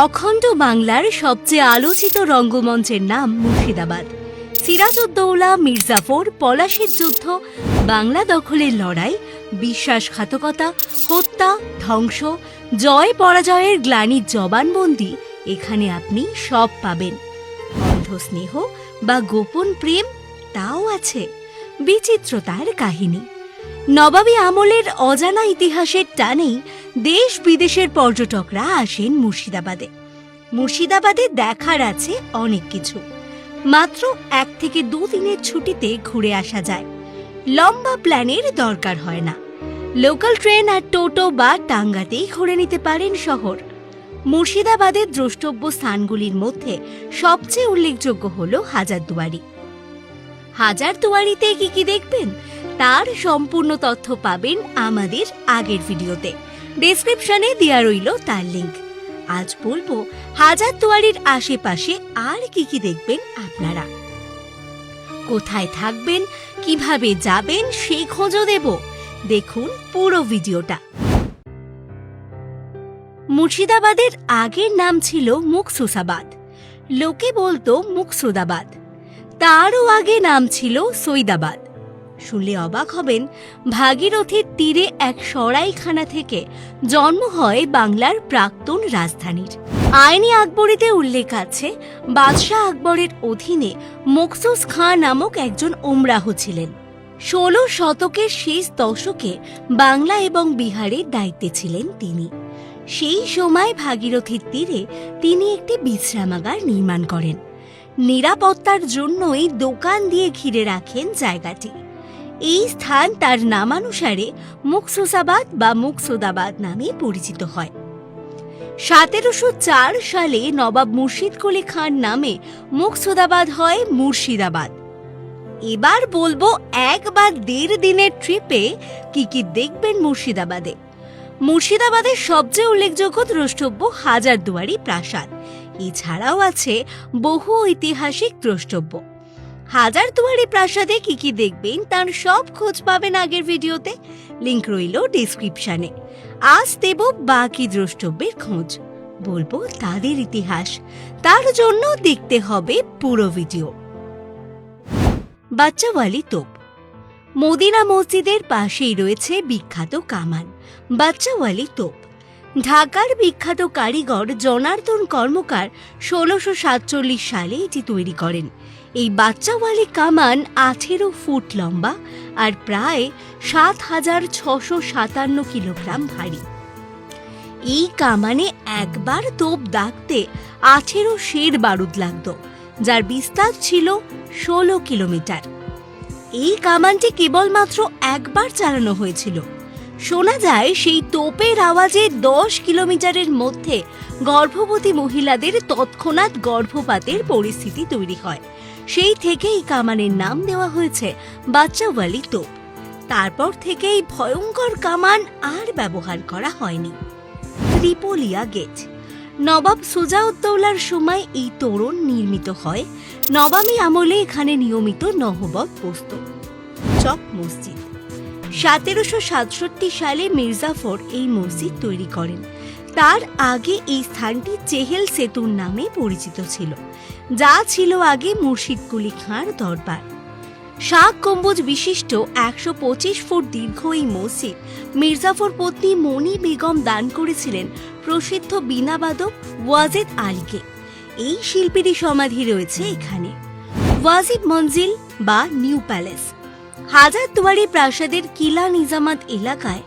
অখণ্ড বাংলার সবচেয়ে আলোচিত রঙ্গমঞ্চের নাম মুর্শিদাবাদ। সিরাজউদ্দৌলা, মির্জাফর, পলাশির যুদ্ধ, বাংলা দখলের লড়াই, বিশ্বাসঘাতকতা, হত্যা, ধ্বংস, জয় পরাজয়ের গ্লানির জবানবন্দি, এখানে আপনি সব পাবেন। অন্ধ স্নেহ বা গোপন প্রেম, তাও আছে। বিচিত্রতার কাহিনী। নবাবী আমলের অজানা ইতিহাসের টানেই দেশ বিদেশের পর্যটকরা আসেন মুর্শিদাবাদে। মুর্শিদাবাদে দেখার আছে অনেক কিছু। মাত্র 1 থেকে 2 দিনের ছুটিতে ঘুরে আসা যায়। লম্বা প্ল্যানের দরকার হয় না। লোকাল ট্রেন আর টোটো বা টাঙ্গাতেই ঘুরে নিতে পারেন শহর। মুর্শিদাবাদের দ্রষ্টব্য স্থানগুলির মধ্যে সবচেয়ে উল্লেখযোগ্য হল হাজারদুয়ারি। হাজারদুয়ারিতে কি দেখবেন তার সম্পূর্ণ তথ্য পাবেন আমাদের আগের ভিডিওতে। ডেসক্রিপশনে দেওয়া রইল তার লিংক। আজ বলবো হাজারদুয়ারির আশেপাশে আর কি দেখবেন আপনারা। কোথায় থাকবেন, কিভাবে যাবেন সেই খোঁজও দেব। দেখুন পুরো ভিডিওটা। মুর্শিদাবাদের আগের নাম ছিল মুকসুসাবাদ, লোকে বলতো মুকসুদাবাদ। তারও আগে নাম ছিল সৈদাবাদ। শুনলে অবাক হবেন, ভাগীরথীর তীরে এক সরাইখানা থেকে জন্ম হয় বাংলার প্রাক্তন রাজধানীর। আইনি আকবরীতে উল্লেখ আছে, বাদশাহ আকবরের অধীনে মকসুস খাঁ নামক একজন ওমরাহ ছিলেন। 16 শতকের শেষ দশকে বাংলা এবং বিহারের দায়িত্বে ছিলেন তিনি। সেই সময় ভাগীরথীর তীরে তিনি একটি বিশ্রামাগার নির্মাণ করেন। নিরাপত্তার জন্যই দোকান দিয়ে ঘিরে রাখেন জায়গাটি। এই স্থান তার নামানুসারে মুকসুসাবাদ বা মুকসুদাবাদ নামে পরিচিত হয়। 1704 সালে নবাব মুর্শিদ কুলি খান নামে মুকসুদাবাদ হয় মুর্শিদাবাদ। এবার বলবো 1 বা 1.5 দিনের ট্রিপে কি দেখবেন মুর্শিদাবাদে। মুর্শিদাবাদের সবচেয়ে উল্লেখযোগ্য দ্রষ্টব্য হাজারদুয়ারি প্রাসাদ। এছাড়াও আছে বহু ঐতিহাসিক দ্রষ্টব্য। হাজারদুয়ারি প্রাসাদে কি দেখবেন তার সব খোঁজ পাবেন আগের ভিডিওতে। লিংক রইল ডেসক্রিপশনে। আজ দেব বাকি দ্রষ্টব্যের খোঁজ, বলবো তাদের ইতিহাস। তার জন্য দেখতে হবে পুরো ভিডিও। বাচ্চাওয়ালি তোপ। মদিনা মসজিদের পাশেই রয়েছে বিখ্যাত কামান বাচ্চাওয়ালি তোপ। ঢাকার বিখ্যাত কারিগর জনার্দন কর্মকার 1647 সালে এটি তৈরি করেন। এই বাচ্চাওয়ালি কামান 18 ফুট লম্বা আর প্রায় 7657 কিলোগ্রাম ভারী। এই কামানে একবার তোপ দাগতে 18 সের বারুদ লাগত, যার বিস্তার ছিল 16 কিলোমিটার। এই কামানটি কেবলমাত্র একবার চালানো হয়েছিল। শোনা যায় সেই তোপের আওয়াজে 10 কিলোমিটারের মধ্যে গর্ভবতী মহিলাদের তৎক্ষণাৎ গর্ভপাতের পরিস্থিতি তৈরি হয়। সেই থেকে এই কামানের নাম দেওয়া হয়েছে বাচ্চাওয়ালি তোপ। তারপর থেকে এই ভয়ঙ্কর কামান আর ব্যবহার করা হয়নি। ত্রিপোলিয়া গেট। নবাব সুজাউদ্দৌলার সময় এই তোরণ নির্মিত হয়। নবাবী আমলে এখানে নিয়মিত নহবত বসত। চক মসজিদ। 1767 সালে মির্জাফর এই মসজিদ তৈরি করেন। তার আগে এই স্থানটি চেহেল সেতুর নামে পরিচিত ছিল, যা ছিল আগে মুর্শিদ কুলি খাঁর দরবার। শাক গম্বুজ বিশিষ্ট 125 ফুট দীর্ঘ এই মসজিদ মির্জাফর পত্নী মনি বেগম দান করেছিলেন প্রসিদ্ধ বীণাবাদক ওয়াজেদ আলীকে। এই শিল্পীরই সমাধি রয়েছে এখানে। ওয়াজিব মঞ্জিল বা নিউ প্যালেস। হাজারদুয়ারি প্রাসাদের কিলা নিজামাত এলাকায়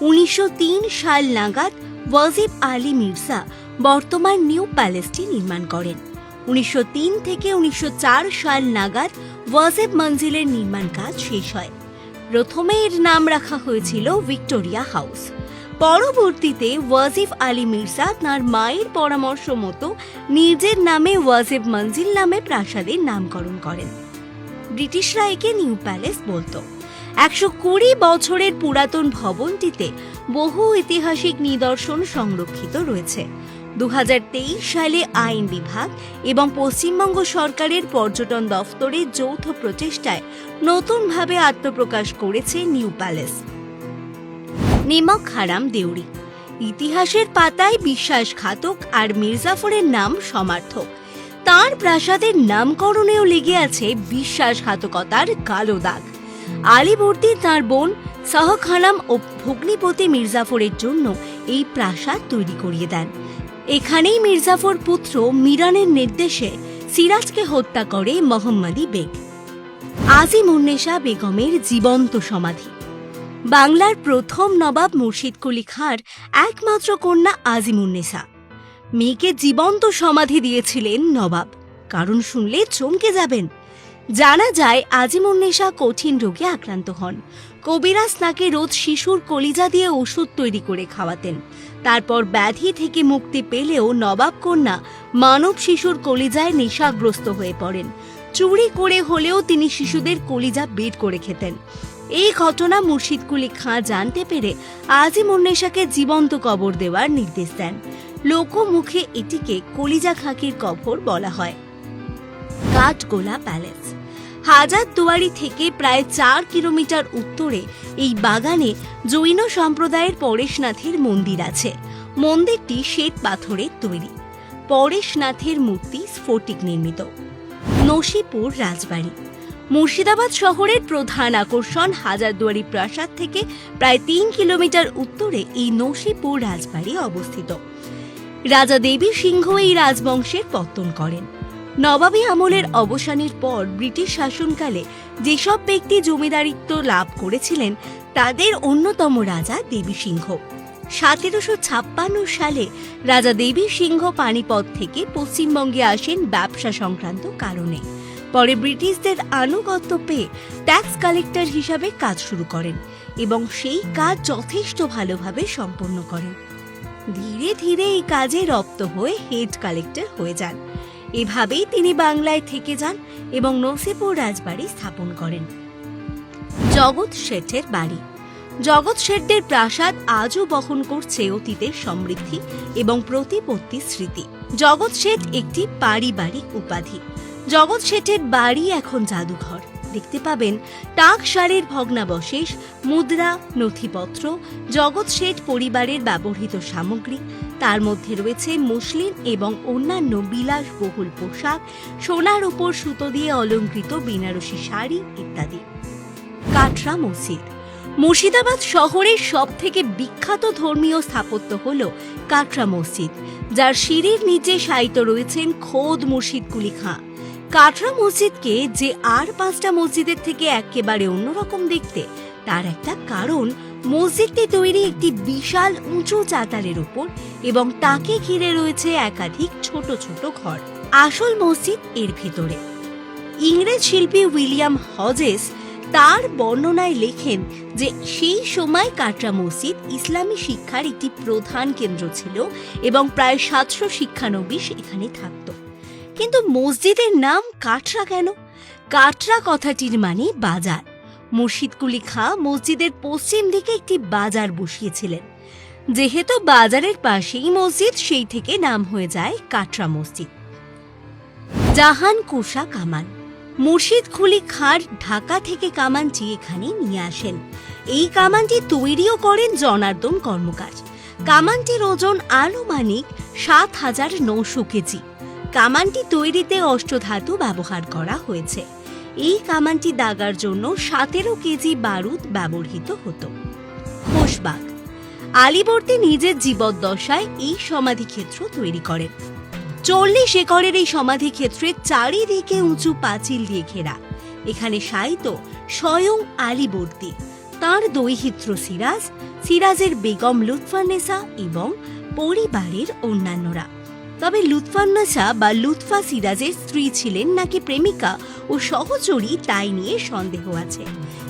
1903 সাল নাগাদ ওয়াজিব আলী মির্জা বর্তমান নিউ প্যালেসটি নির্মাণ করেন। 1903 থেকে 1904 সাল নাগাদ ওয়াজিব মঞ্জিলের নির্মাণ কাজ শেষ হয়। প্রথমে এর নাম রাখা হয়েছিল ভিক্টোরিয়া হাউস। পরবর্তীতে ওয়াজিব আলী মির্জা তাঁর মায়ের পরামর্শ মতো নিজের নামে ওয়াজিব মঞ্জিল নামে প্রাসাদের নামকরণ করেন। ব্রিটিশরা একে নিউ প্যালেস বলতো। 120 বছরের পুরাতন ভবনটিতে বহু ঐতিহাসিক নিদর্শন সংরক্ষিত রয়েছে। 2023 সালে আইন বিভাগ এবং পশ্চিমবঙ্গ সরকারের পর্যটন দফতরের যৌথ প্রচেষ্টায় নতুনভাবে আত্মপ্রকাশ করেছে নিউ প্যালেস। নিমক হারাম দেউরি। ইতিহাসের পাতায় বিশ্বাসঘাতক আর মির্জাফরের নাম সমার্থক। তার প্রাসাদের নামকরণেও লেগে আছে বিশ্বাসঘাতকতার কালো দাগ। আলীবর্দী তাঁর বোন শাহখানাম ও ভগ্নিপতি মির্জাফরের জন্য এই প্রাসাদ তৈরি করিয়ে দেন। এখানেই মির্জাফর পুত্র মিরানের নির্দেশে সিরাজকে হত্যা করে মোহাম্মদী বেগ। আজিমুন্নেসা বেগমের জীবন্ত সমাধি। বাংলার প্রথম নবাব মুর্শিদ কুলি খাঁর একমাত্র কন্যা আজিমুন্নেসা। মেয়েকে জীবন্ত সমাধি দিয়েছিলেন নবাব। কারণ শুনলে চমকে যাবেন। জানা যায় আজিমুন্নেসা কঠিন রোগে আক্রান্ত হন। কবিরাজ তাকে রোজ শিশুর কলিজা দিয়ে ওষুধ তৈরি করে খাওয়াতেন। তারপর ব্যাধি থেকে মুক্তি পেলেও নবাব কন্যা মানব শিশুর কলিজায় নেশাগ্রস্ত হয়ে পড়েন। চুরি করে হলেও তিনি শিশুদের কলিজা বের করে খেতেন। এই ঘটনা মুর্শিদ কুলি খাঁ জানতে পেরে আজিমুন্নেসাকে জীবন্ত কবর দেওয়ার নির্দেশ দেন। লোকমুখে এটিকে কলিজা খাঁকির কবর বলা হয়। কাঠগোলা প্যালেস। হাজারদুয়ারি থেকে প্রায় 4 কিলোমিটার উত্তরে এই বাগানে জৈন সম্প্রদায়ের পরেশনাথের মন্দির আছে। মন্দিরটি শ্বেত পাথরের তৈরি। পরেশনাথের মূর্তি স্ফটিক নির্মিত। নসিপুর রাজবাড়ি। মুর্শিদাবাদ শহরের প্রধান আকর্ষণ। হাজারদুয়ারি প্রাসাদ থেকে প্রায় 3 কিলোমিটার উত্তরে এই নসিপুর রাজবাড়ি অবস্থিত। রাজা দেবী সিংহ এই রাজবংশের পত্তন করেন। নবাবী আমলের অবসানের পর ব্রিটিশ শাসনকালে যেসব ব্যক্তি জমিদারিত্ব লাভ করেছিলেন তাদের অন্যতম রাজা দেবী সিংহ। 1756 সালে রাজা দেবী সিংহ পানিপথ থেকে পশ্চিমবঙ্গে আসেন ব্যবসা সংক্রান্ত কারণে। পরে ব্রিটিশদের আনুগত্য পেয়ে ট্যাক্স কালেক্টর হিসাবে কাজ শুরু করেন এবং সেই কাজ যথেষ্ট ভালোভাবে সম্পন্ন করেন। ধীরে ধীরে এই কাজে রপ্ত হয়ে হেড কালেক্টর হয়ে যান। এভাবেই তিনি বাংলায় থেকে যান এবং নসিপুর রাজবাড়ি স্থাপন করেন। জগৎ শেঠের বাড়ি। জগৎ শেঠদের প্রাসাদ আজও বহন করছে অতীতের সমৃদ্ধি এবং প্রতিপত্তি স্মৃতি। জগৎ শেঠ একটি পারিবারিক উপাধি। জগৎ শেঠের বাড়ি এখন জাদুঘর। দেখতে পাবেন টাকসারের ভগ্নাবশেষ, মুদ্রা, নথিপত্র, জগৎ শেঠ পরিবারের ব্যবহৃত সামগ্রী। তার মধ্যে রয়েছে মুসলিম এবং অন্যান্য বিলাসবহুল পোশাক, সোনার উপর সুতো দিয়ে অলঙ্কৃত বেনারসি শাড়ি ইত্যাদি। কাটরা মসজিদ। মুর্শিদাবাদ শহরের সবথেকে বিখ্যাত ধর্মীয় স্থাপত্য হল কাটরা মসজিদ, যার সিঁড়ির নিচে শায়িত রয়েছেন খোদ মুর্শিদ কুলি খাঁ। কাটরা মসজিদকে যে আর 5টা মসজিদের থেকে একেবারে অন্যরকম দেখতে, তার একটা কারণ মসজিদটি তৈরি একটি বিশাল উঁচু চাতালের উপর এবং তাকে ঘিরে রয়েছে একাধিক ছোট ছোট ঘর। আসল মসজিদ এর ভেতরে। ইংরেজ শিল্পী উইলিয়াম হজেস তার বর্ণনায় লেখেন যে সেই সময় কাটরা মসজিদ ইসলামী শিক্ষার একটি প্রধান কেন্দ্র ছিল এবং প্রায় 700 শিক্ষানবিশ এখানে থাকত। কিন্তু মসজিদের নাম কাটরা কেন? কাটরা কথাটির মানে বাজার। মুর্শিদ কুলি খাঁ মসজিদের পশ্চিম দিকে একটি বাজার বসিয়েছিলেন। যেহেতু বাজারের পাশেই মসজিদ, সেই থেকে নাম হয়ে যায় কাটরা মসজিদ। জাহান কুশা কামান। মুর্শিদ কুলি খাঁর ঢাকা থেকে কামানটি এখানে নিয়ে আসেন। এই কামানটি তৈরিও করেন জনার্দন কর্মকার। কামানটির ওজন আনুমানিক 7,900 কেজি। কামানটি তৈরিতে অষ্টধাতু ব্যবহার করা হয়েছে। এই কামানটি দাগার জন্য 17 কেজি বারুদ ব্যবহৃত হতো। খোশবাগ। আলীবর্দী নিজের জীবদ্দশায় এই সমাধিক্ষেত্র তৈরি করেন। 40 একরের এই সমাধিক্ষেত্রের চারিদিকে উঁচু পাঁচিল দিয়ে ঘেরা। এখানে শায়িত স্বয়ং আলীবর্দী, তাঁর দৌহিত্র সিরাজ, সিরাজের বেগম লুৎফান্নেসা এবং পরিবারের অন্যান্যরা। তবে লুৎফান্নেসা বা লুৎফা সিরাজের স্ত্রী ছিলেন নাকি প্রেমিকা ও সহচরী তাই নিয়ে সন্দেহ আছে।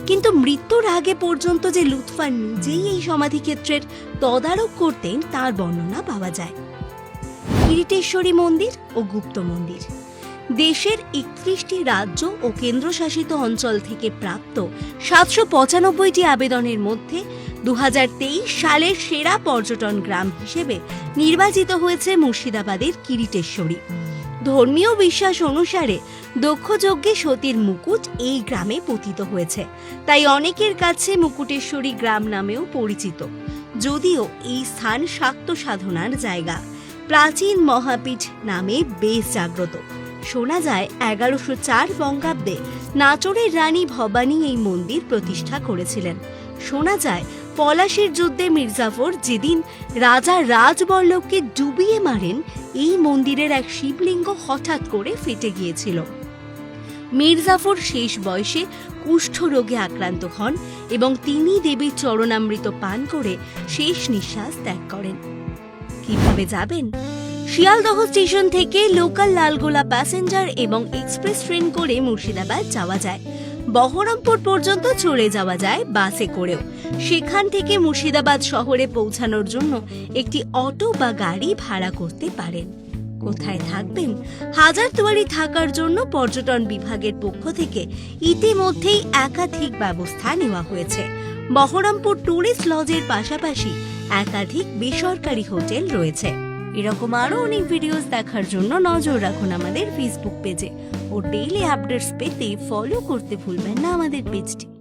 কিন্তু মৃত্যুর আগে পর্যন্ত যে লুৎফা নিজেই এই সমাধিক্ষেত্রের তদারক করতেন তার বর্ণনা পাওয়া যায়। কিরিটেশ্বরী মন্দির ও গুপ্ত মন্দির। দেশের 31টি রাজ্য ও কেন্দ্রশাসিত অঞ্চল থেকে প্রাপ্ত 795টি আবেদনের মধ্যে 2023 সালের সেরা পর্যটন গ্রাম হিসেবে নির্বাচিত হয়েছে মুর্শিদাবাদের কিরিটেশ্বরী। ধর্মীয় বিশ্বাস অনুসারে দক্ষযজ্ঞে সতীর মুকুট এই গ্রামে পতিত হয়েছে, তাই অনেকের কাছে মুকুটেশ্বরী গ্রাম নামেও পরিচিত। যদিও এই স্থান শাক্ত সাধনার জায়গা। প্রাচীন মহাপীঠ নামে বেশ জাগ্রত। শোনা যায় 1104 বঙ্গাব্দে নাটোরের রানী ভবানী এই মন্দির প্রতিষ্ঠা করেছিলেন। শোনা যায় পলাশীর যুদ্ধে মির্জাফর যেদিন রাজা রাজবল্লভকে ডুবিয়ে মারেন, এই মন্দিরের এক শিবলিঙ্গ হঠাৎ করে ফেটে গিয়েছিল। মির্জাফর শেষ বয়সে কুষ্ঠ রোগে আক্রান্ত হন এবং তিনি দেবীর চরণামৃত পান করে শেষ নিঃশ্বাস ত্যাগ করেন। কিভাবে যাবেন? শিয়ালদহ স্টেশন থেকে লোকাল লালগোলা প্যাসেঞ্জার এবং এক্সপ্রেস ট্রেন করে মুর্শিদাবাদ যাওয়া যায়। বহরমপুর পর্যন্ত চলে যাওয়া যায় বাসে করেও। সেখান থেকে মুর্শিদাবাদ শহরে পৌঁছানোর জন্য একটি অটো বা গাড়ি ভাড়া করতে পারেন। কোথায় থাকবেন? হাজারদুয়ারি থাকার জন্য পর্যটন বিভাগের পক্ষ থেকে ইতিমধ্যেই একাধিক ব্যবস্থা নেওয়া হয়েছে। বহরমপুর ট্যুরিস্ট লজের পাশাপাশি একাধিক বেসরকারি হোটেল রয়েছে। এরকম আরো অনেক ভিডিওস দেখার জন্য নজর রাখুন আমাদের ফেসবুক পেজে ও ডেইলি আপডেটস পেতে ফলো করতে ভুলবেন না আমাদের পেজটি।